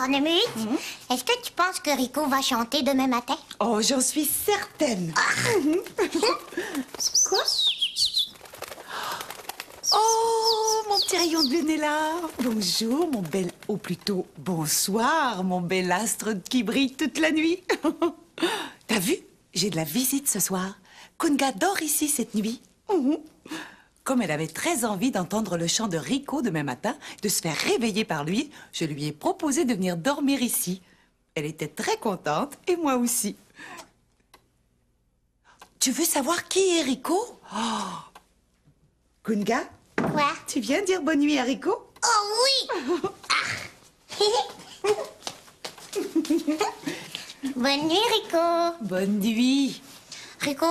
Cornemuse, est-ce que tu penses que Rico va chanter demain matin? Oh, j'en suis certaine. Quoi? Oh, mon petit rayon de lune est là. Bonjour, mon bel... Ou plutôt, bonsoir, mon bel astre qui brille toute la nuit. T'as vu? J'ai de la visite ce soir. Kunga dort ici cette nuit. Comme elle avait très envie d'entendre le chant de Rico demain matin, de se faire réveiller par lui, je lui ai proposé de venir dormir ici. Elle était très contente, et moi aussi. Tu veux savoir qui est Rico? Oh. Kunga? Quoi? Tu viens dire bonne nuit à Rico? Oh oui! Bonne nuit, Rico. Bonne nuit. Rico,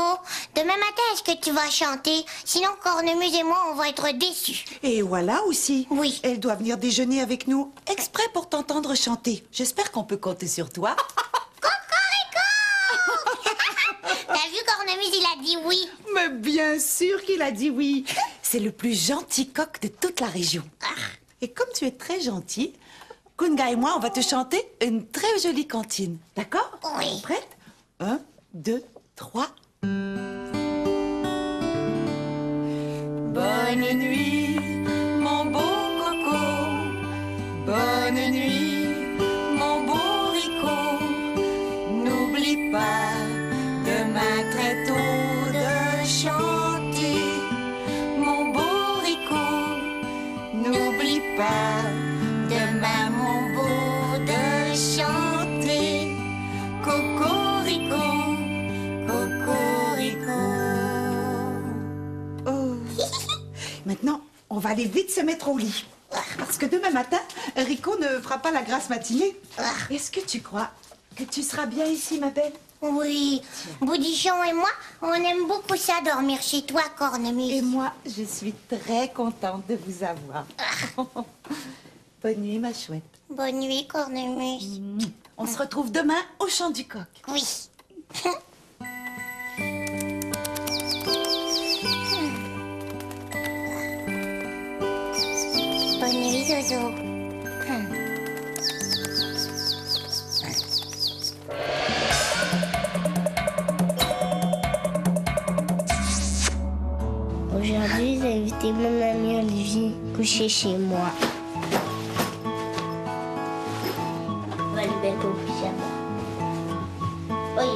demain matin, est-ce que tu vas chanter? Sinon, Cornemuse et moi, on va être déçus. Et voilà aussi. Oui. Elle doit venir déjeuner avec nous, exprès pour t'entendre chanter. J'espère qu'on peut compter sur toi. T'as vu, Cornemuse, il a dit oui. Mais bien sûr qu'il a dit oui. C'est le plus gentil coq de toute la région. Et comme tu es très gentil, Kunga et moi, on va te chanter une très jolie cantine. D'accord? Oui. Prête? 1, 2, 3. Bonne nuit, mon beau coco. Bonne nuit, mon beau Rico. N'oublie pas demain très tôt de chanter. Mon beau Rico, n'oublie pas demain mon beau de chanter. Cocorico, cocorico. Oh. Maintenant, on va aller vite se mettre au lit. Parce que demain matin, Rico ne fera pas la grasse matinée. Est-ce que tu crois que tu seras bien ici, ma belle? Oui. Boudichon et moi, on aime beaucoup ça, dormir chez toi, Cornemuse. Et moi, je suis très contente de vous avoir. Bonne nuit, ma chouette. Bonne nuit, Cornemuse. On se retrouve demain au chant du coq. Oui. Bonne nuit, Zozo. Aujourd'hui, j'ai invité mon ami Olivier coucher chez moi. On va lui mettre au pyjama. Oui,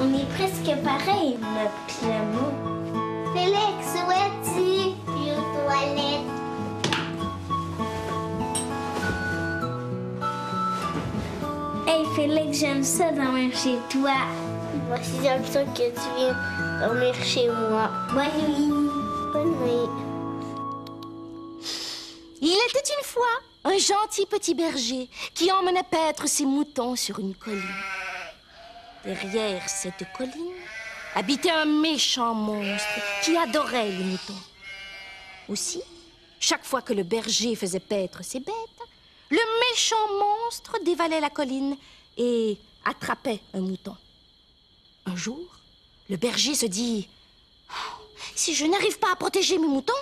on est presque pareil, notre pyjama. Félix, où es-tu? Je suis aux toilettes. Hey Félix, j'aime ça dormir chez toi. Moi aussi j'aime ça que tu viennes dormir chez moi. Bonne nuit. Bonne nuit. Il était une fois un gentil petit berger qui emmenait paître ses moutons sur une colline. Derrière cette colline habitait un méchant monstre qui adorait les moutons. Aussi, chaque fois que le berger faisait paître ses bêtes, le méchant monstre dévalait la colline et attrapait un mouton. Un jour, le berger se dit « Si je n'arrive pas à protéger mes moutons,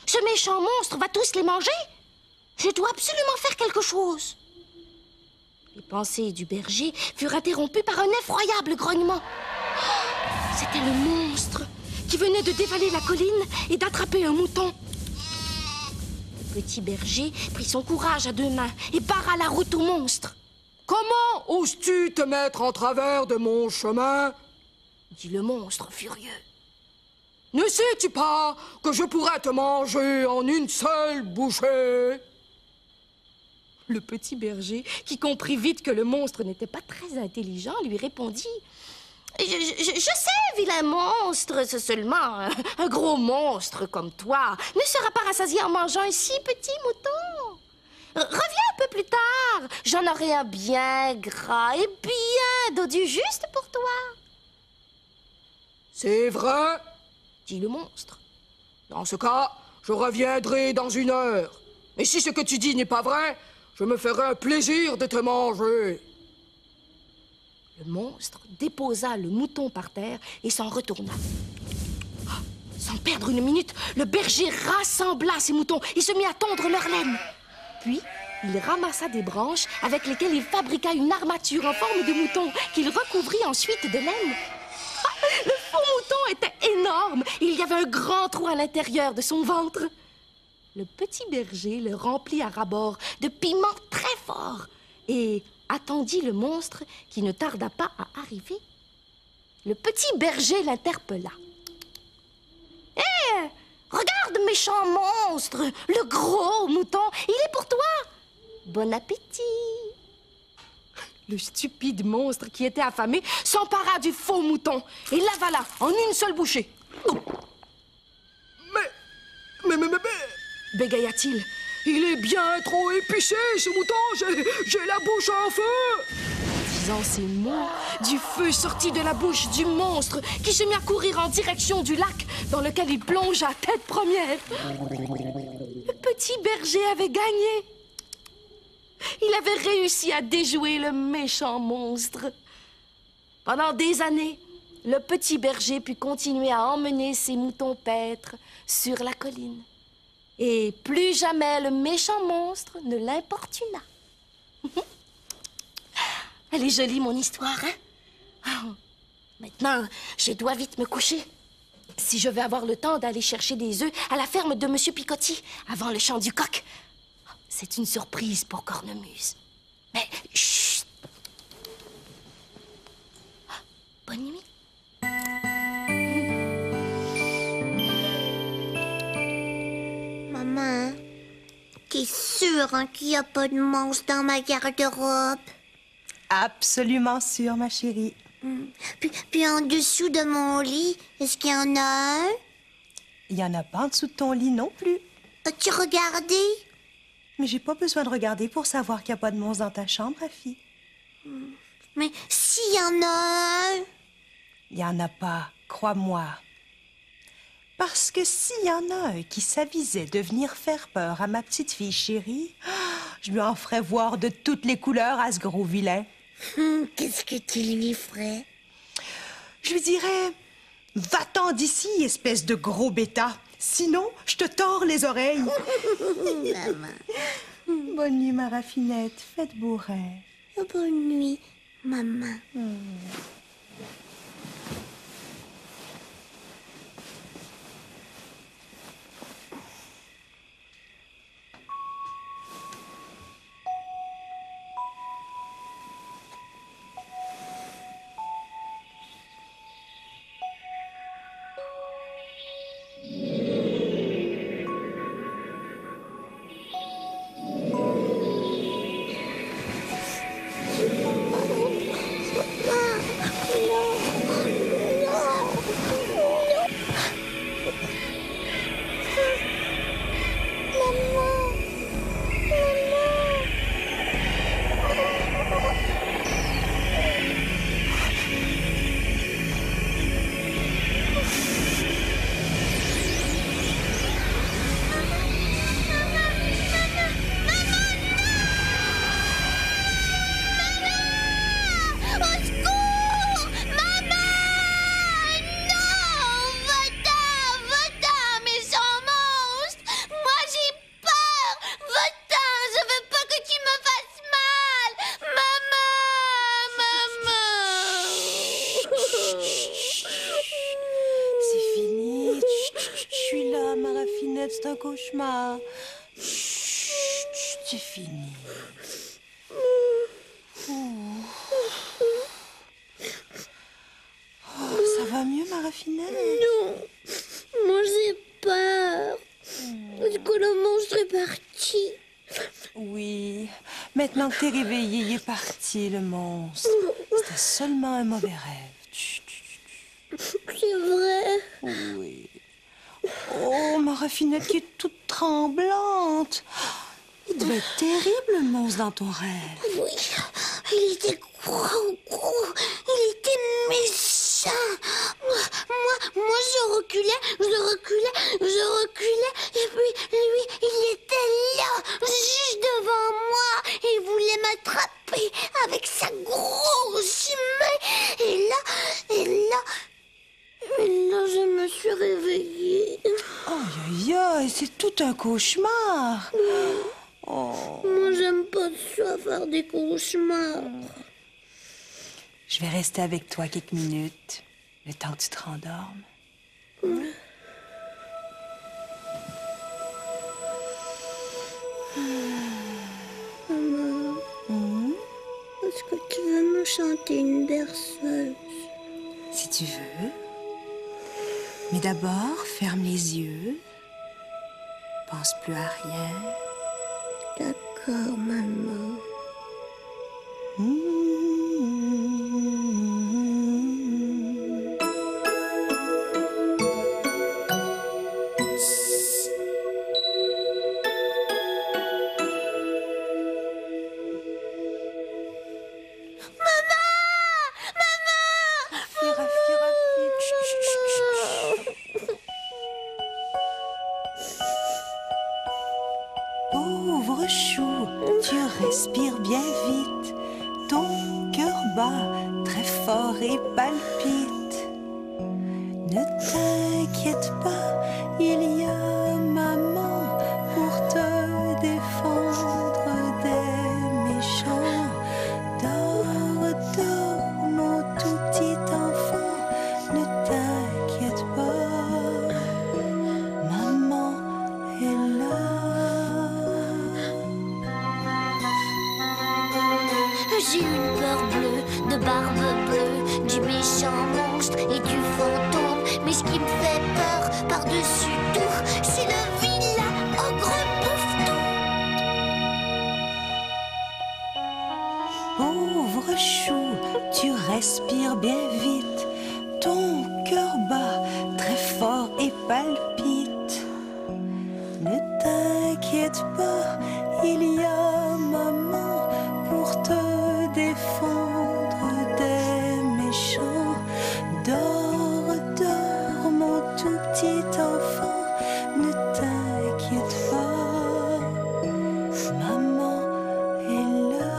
ce méchant monstre va tous les manger. Je dois absolument faire quelque chose. » Les pensées du berger furent interrompues par un effroyable grognement. C'était le monstre qui venait de dévaler la colline et d'attraper un mouton. Le petit berger prit son courage à deux mains et barra la route au monstre. « Comment oses-tu te mettre en travers de mon chemin ?» dit le monstre furieux. « Ne sais-tu pas que je pourrais te manger en une seule bouchée ?» Le petit berger, qui comprit vite que le monstre n'était pas très intelligent, lui répondit « Je sais, vilain monstre, c'est seulement un gros monstre comme toi ne sera pas rassasié en mangeant un si petit mouton. Reviens un peu plus tard, j'en aurai un bien gras et bien dodu juste pour toi. » « C'est vrai ?» dit le monstre. « Dans ce cas, je reviendrai dans 1 heure. Mais si ce que tu dis n'est pas vrai, je me ferai un plaisir de te manger. » Le monstre déposa le mouton par terre et s'en retourna. Sans perdre une minute, le berger rassembla ses moutons et se mit à tondre leur laine. Puis, il ramassa des branches avec lesquelles il fabriqua une armature en forme de mouton qu'il recouvrit ensuite de laine. Le faux mouton était énorme. Il y avait un grand trou à l'intérieur de son ventre. Le petit berger le remplit à ras-bord de piments très forts et attendit le monstre qui ne tarda pas à arriver. Le petit berger l'interpella. « Hé, regarde, méchant monstre, le gros mouton, il est pour toi. Bon appétit. » Le stupide monstre qui était affamé s'empara du faux mouton et l'avala en une seule bouchée. Mais, Bégaya-t-il. il est bien trop épicé, ce mouton. J'ai la bouche en feu. Disant ces mots, du feu sortit de la bouche du monstre qui se mit à courir en direction du lac dans lequel il plongea tête première. Le petit berger avait gagné. Il avait réussi à déjouer le méchant monstre. Pendant des années, le petit berger put continuer à emmener ses moutons paître sur la colline. Et plus jamais le méchant monstre ne l'importuna. Elle est jolie, mon histoire, hein? Maintenant, je dois vite me coucher. Si je veux avoir le temps d'aller chercher des œufs à la ferme de Monsieur Picotti avant le chant du coq. C'est une surprise pour Cornemuse. Mais, chut! Bonne nuit. Maman, t'es sûre hein, qu'il n'y a pas de monstre dans ma garde-robe? Absolument sûre, ma chérie. Puis en dessous de mon lit, est-ce qu'il y en a un? Il n'y en a pas en dessous de ton lit non plus. As-tu regardé? Mais j'ai pas besoin de regarder pour savoir qu'il n'y a pas de monstre dans ta chambre, Rafi. Mais s'il y en a un? Il n'y en a pas, crois-moi. Parce que s'il y en a un qui s'avisait de venir faire peur à ma petite fille chérie, je lui en ferais voir de toutes les couleurs à ce gros vilain. Qu'est-ce que tu lui ferais? Je lui dirais, va-t'en d'ici, espèce de gros bêta. Sinon, je te tords les oreilles. Maman. Bonne nuit, ma raffinette. Faites beau rêve. Bonne nuit, maman. C'est un cauchemar. Chut, c'est fini. Ça va mieux, ma raffinette? Non, moi j'ai peur. Est-ce que le monstre est parti? Oui, maintenant que t'es réveillée, il est parti, le monstre. C'était seulement un mauvais rêve. Chut, chut, chut. C'est vrai? Oui. Oh, ma raffinette qui est toute tremblante. Il devait être terrible, le monstre, dans ton rêve. Oui, il était gros. Il était méchant. Moi, je reculais. Et puis, lui, il était là, juste devant moi. Il voulait m'attraper avec sa grosse main. Et là, je me suis suis réveillée. Aïe, aïe, aïe, c'est tout un cauchemar. Moi, j'aime pas ça, faire des cauchemars. Je vais rester avec toi quelques minutes, le temps que tu te rendormes. Maman, est-ce que tu veux me chanter une berceuse? Si tu veux. Mais d'abord, ferme les yeux. Pense plus à rien. D'accord, maman. Pauvre chou, tu respires bien vite. Ton cœur bat très fort et palpite. Ne t'inquiète pas, il y a maman pour te défendre des méchants. Dors, dors, mon tout petit enfant, ne t'inquiète pas, maman est là. J'ai une peur bleue, de barbe bleue, du méchant monstre et du fantôme. Mais ce qui me fait peur par-dessus tout, c'est le vilain ogre Bouffeton. Pauvre chou, tu respires bien vite. Ton cœur bat très fort et palpite. Ne t'inquiète pas, il y a maman pour te défendre des méchants. Dors, dors, mon tout petit enfant, ne t'inquiète pas, maman est là.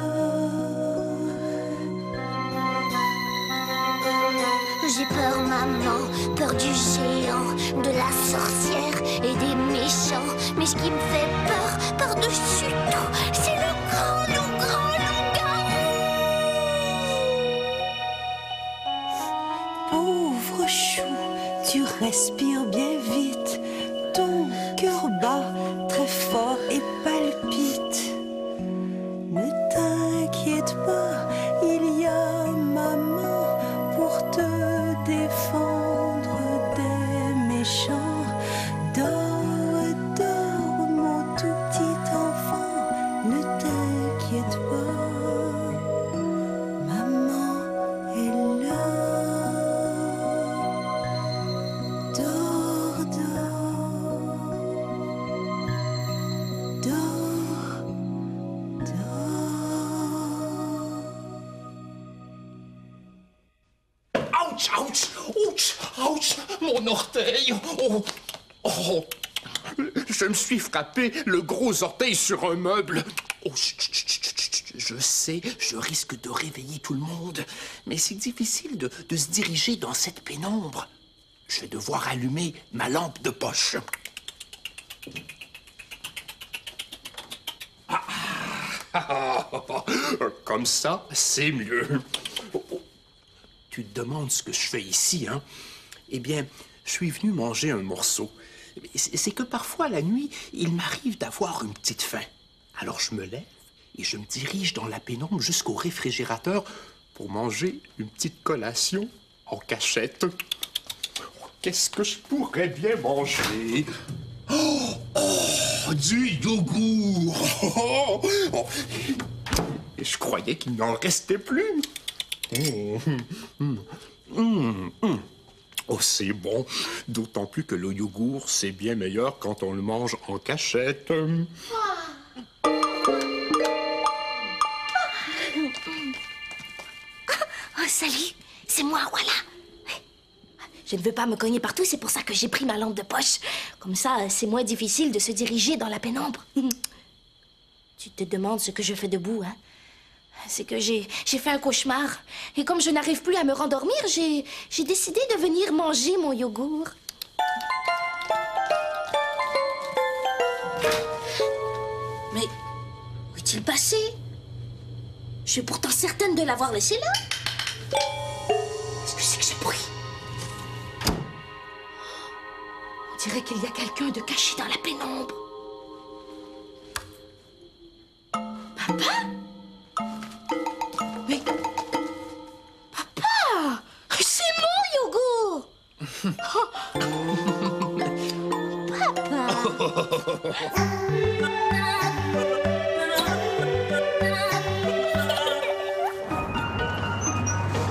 J'ai peur, maman, peur du géant, de la sorcière et des méchants. Mais ce qui me fait peur par-dessus tout, c'est le grand loup-garou. Pauvre chou, tu respires bien vite. Ton cœur bat très fort et palpite. Ne t'inquiète pas, il y a maman pour te défendre des méchants. Dors, dors, mon tout petit enfant, ne t'inquiète pas, maman est là. Dors, dors, dors, dors. Ouch, ouch, ouch, ouch, mon orteil. Oh, oh. Je me suis frappé le gros orteil sur un meuble. Oh, chut, chut, chut, chut, chut. Je sais, je risque de réveiller tout le monde, mais c'est difficile de se diriger dans cette pénombre. Je vais devoir allumer ma lampe de poche. Comme ça, c'est mieux. Tu te demandes ce que je fais ici, hein? Eh bien, je suis venu manger un morceau. C'est que parfois, la nuit, il m'arrive d'avoir une petite faim. Alors je me lève et je me dirige dans la pénombre jusqu'au réfrigérateur pour manger une petite collation en cachette. Qu'est-ce que je pourrais bien manger? Oh, du yogourt! Oh. Et je croyais qu'il n'en restait plus. Oh, c'est bon. D'autant plus que le yogourt, c'est bien meilleur quand on le mange en cachette. Oh, salut, c'est moi, voilà. Je ne veux pas me cogner partout, c'est pour ça que j'ai pris ma lampe de poche. Comme ça, c'est moins difficile de se diriger dans la pénombre. Tu te demandes ce que je fais debout, hein? C'est que j'ai fait un cauchemar. Et comme je n'arrive plus à me rendormir, j'ai décidé de venir manger mon yogourt. passé? Je suis pourtant certaine de l'avoir laissé là. Qu'est-ce que c'est que ce bruit? On dirait qu'il y a quelqu'un de caché dans la pénombre. Papa? Mais... Papa! C'est mon yogourt! Papa!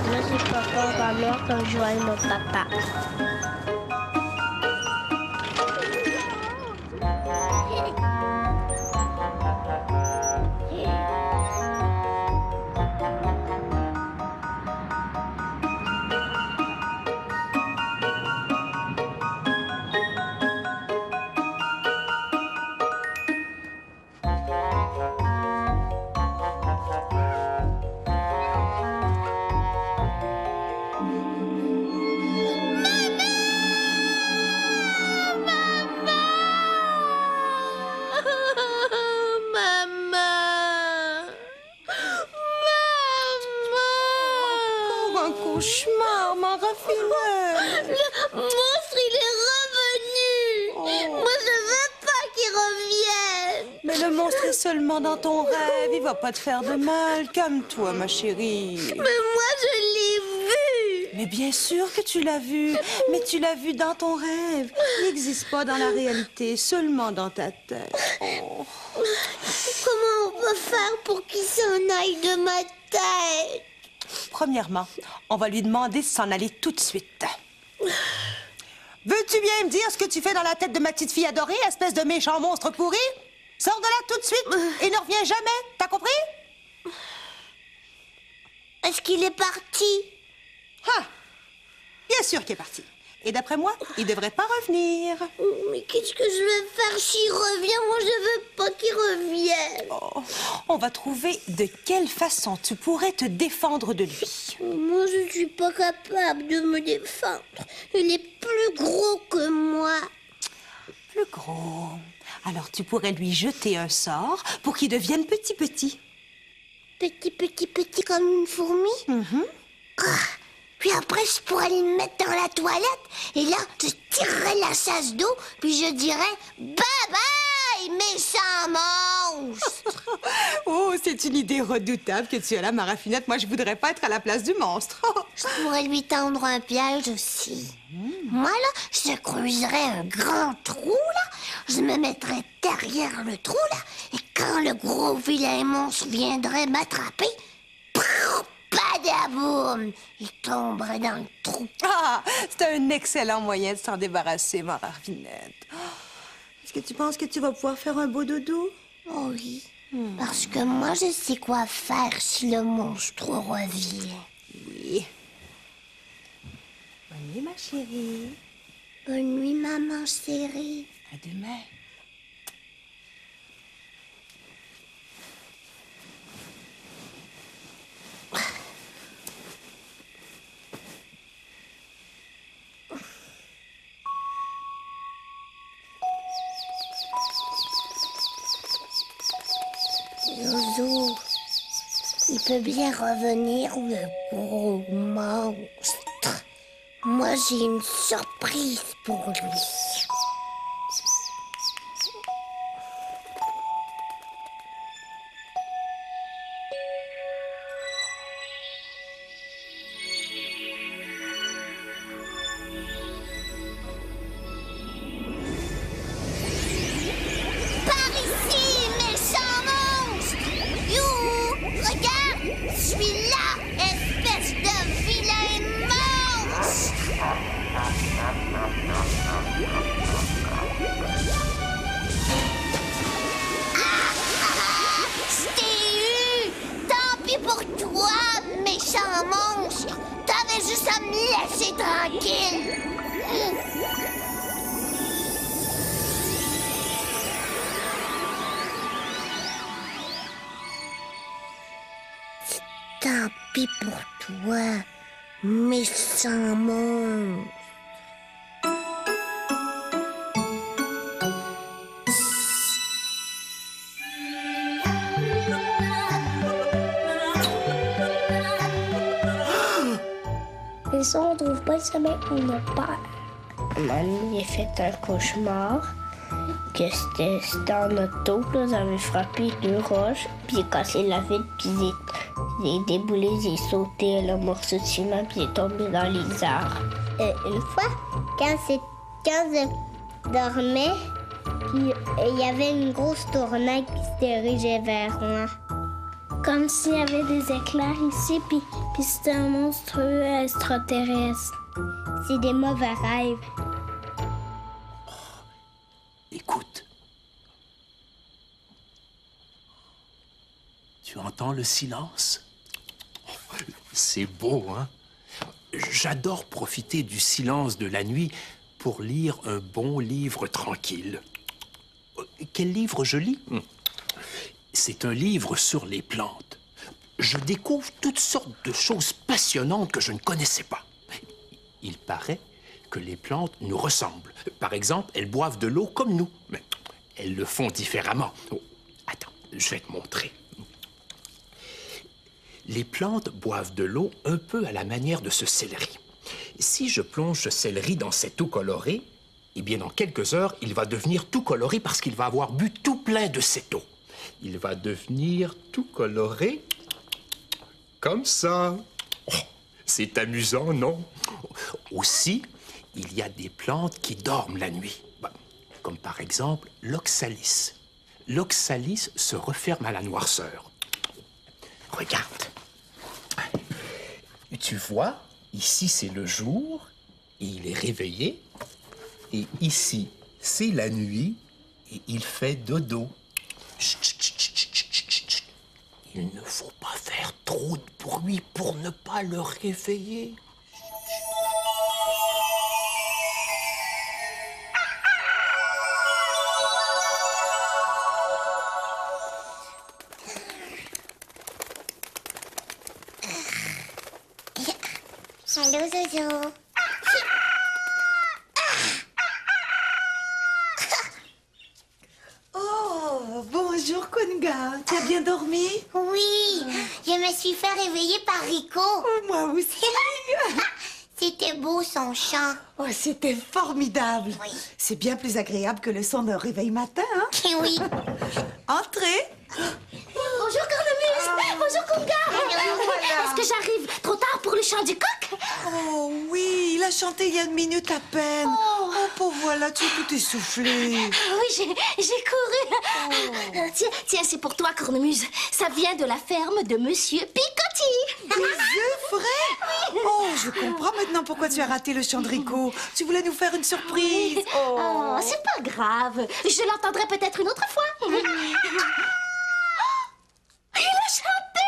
Moi, c'est papa, ma mère quand je vois mon papa. Cauchemar, ma raffinette. Le monstre, il est revenu. Moi, je veux pas qu'il revienne. Mais le monstre est seulement dans ton rêve. Il va pas te faire de mal. Calme-toi, ma chérie. Mais moi, je l'ai vu. Mais bien sûr que tu l'as vu. Mais tu l'as vu dans ton rêve. Il n'existe pas dans la réalité, seulement dans ta tête. Oh. Comment on peut faire pour qu'il s'en aille de ma tête? Premièrement, on va lui demander de s'en aller tout de suite. Veux-tu bien me dire ce que tu fais dans la tête de ma petite fille adorée, espèce de méchant monstre pourri? Sors de là tout de suite et ne reviens jamais, t'as compris? Est-ce qu'il est parti? Ah! Bien sûr qu'il est parti. Et d'après moi, il devrait pas revenir. Mais qu'est-ce que je vais faire s'il revient? Moi, je veux pas qu'il revienne. Oh, on va trouver de quelle façon tu pourrais te défendre de lui. Moi, je suis pas capable de me défendre. Il est plus gros que moi. Plus gros. Alors tu pourrais lui jeter un sort pour qu'il devienne petit. Petit comme une fourmi. Puis après, je pourrais le mettre dans la toilette. Et là, je tirerais la chasse d'eau. Puis je dirais « Bye bye, méchant monstre !» Oh, c'est une idée redoutable que tu as là, ma raffinette. Moi, je voudrais pas être à la place du monstre. Je pourrais lui tendre un piège aussi. Moi, là, je creuserais un grand trou, là. Je me mettrais derrière le trou, là. Et quand le gros vilain monstre viendrait m'attraper, badaboum, il tomberait dans le trou. Ah, c'est un excellent moyen de s'en débarrasser, ma raffinette. Est-ce que tu penses que tu vas pouvoir faire un beau dodo? Oh oui, parce que moi, je sais quoi faire si le monstre revient. Oui. Bonne nuit, ma chérie. Bonne nuit, maman chérie. À demain. Zozo, il peut bien revenir, le gros monstre. Moi, j'ai une surprise pour lui. Laissez tranquille. Tant pis pour toi, méchant monstre. pas le sommeil, on a peur. Maman, j'ai fait un cauchemar. Que c'était en auto, là, j'avais frappé 2 roches, puis j'ai cassé la vitre, puis j'ai déboulé, j'ai sauté le morceau de ciment, puis j'ai tombé dans les arbres. Une fois, quand je dormais, puis il y avait une grosse tornade qui se dirigeait vers moi. Comme s'il y avait des éclairs ici, puis c'était un monstrueux extraterrestre. C'est des mauvais rêves. Écoute. Tu entends le silence? C'est beau, hein? J'adore profiter du silence de la nuit pour lire un bon livre tranquille. Quel livre je lis? C'est un livre sur les plantes. Je découvre toutes sortes de choses passionnantes que je ne connaissais pas. Il paraît que les plantes nous ressemblent. Par exemple, elles boivent de l'eau comme nous, mais elles le font différemment. Oh, attends, je vais te montrer. Les plantes boivent de l'eau un peu à la manière de ce céleri. Si je plonge ce céleri dans cette eau colorée, eh bien, dans quelques heures, il va devenir tout coloré parce qu'il va avoir bu tout plein de cette eau. Il va devenir tout coloré comme ça. Oh, c'est amusant, non? Aussi, il y a des plantes qui dorment la nuit, comme par exemple l'oxalis. L'oxalis se referme à la noirceur. Regarde. Tu vois, ici c'est le jour, et il est réveillé. Et ici, c'est la nuit, et il fait dodo. Chut, chut, chut, chut, chut, chut, chut. Il ne faut pas faire trop de bruit pour ne pas le réveiller. Allô, Zozo. Oh, bonjour, Kunga. Tu as bien dormi? Oui, je me suis fait réveiller par Rico. Oh, moi aussi. C'était beau son chant. Oh, c'était formidable. Oui. C'est bien plus agréable que le son d'un réveil matin, hein? Oui. Entrez. Bonjour, Cornemuse. Bonjour, Kunga. Est-ce que j'arrive trop tard pour le chant du coq? Oh oui, il a chanté il y a une minute à peine. Oh, pauvre, voilà, tu es tout essoufflé. Oui, j'ai couru. Tiens, c'est pour toi, Cornemuse. Ça vient de la ferme de Monsieur Picotti. Des œufs frais? Oh, je comprends maintenant pourquoi tu as raté le chant de Rico. Tu voulais nous faire une surprise. Oh, c'est pas grave. Je l'entendrai peut-être une autre fois. Il a chanté!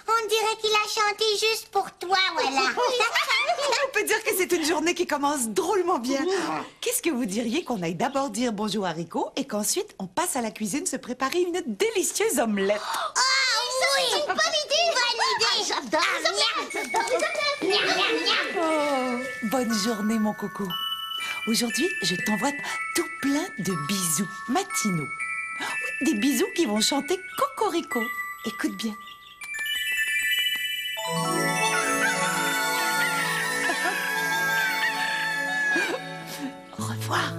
On dirait qu'il a chanté juste pour toi, voilà. On peut dire que c'est une journée qui commence drôlement bien. Qu'est-ce que vous diriez qu'on aille d'abord dire bonjour à Rico et qu'ensuite on passe à la cuisine se préparer une délicieuse omelette? Ah oui, c'est une bonne idée. J'adore les omelettes. Oh, bonne journée, mon coco. Aujourd'hui, je t'envoie tout plein de bisous matinaux. Des bisous qui vont chanter Cocorico. Écoute bien. Au revoir.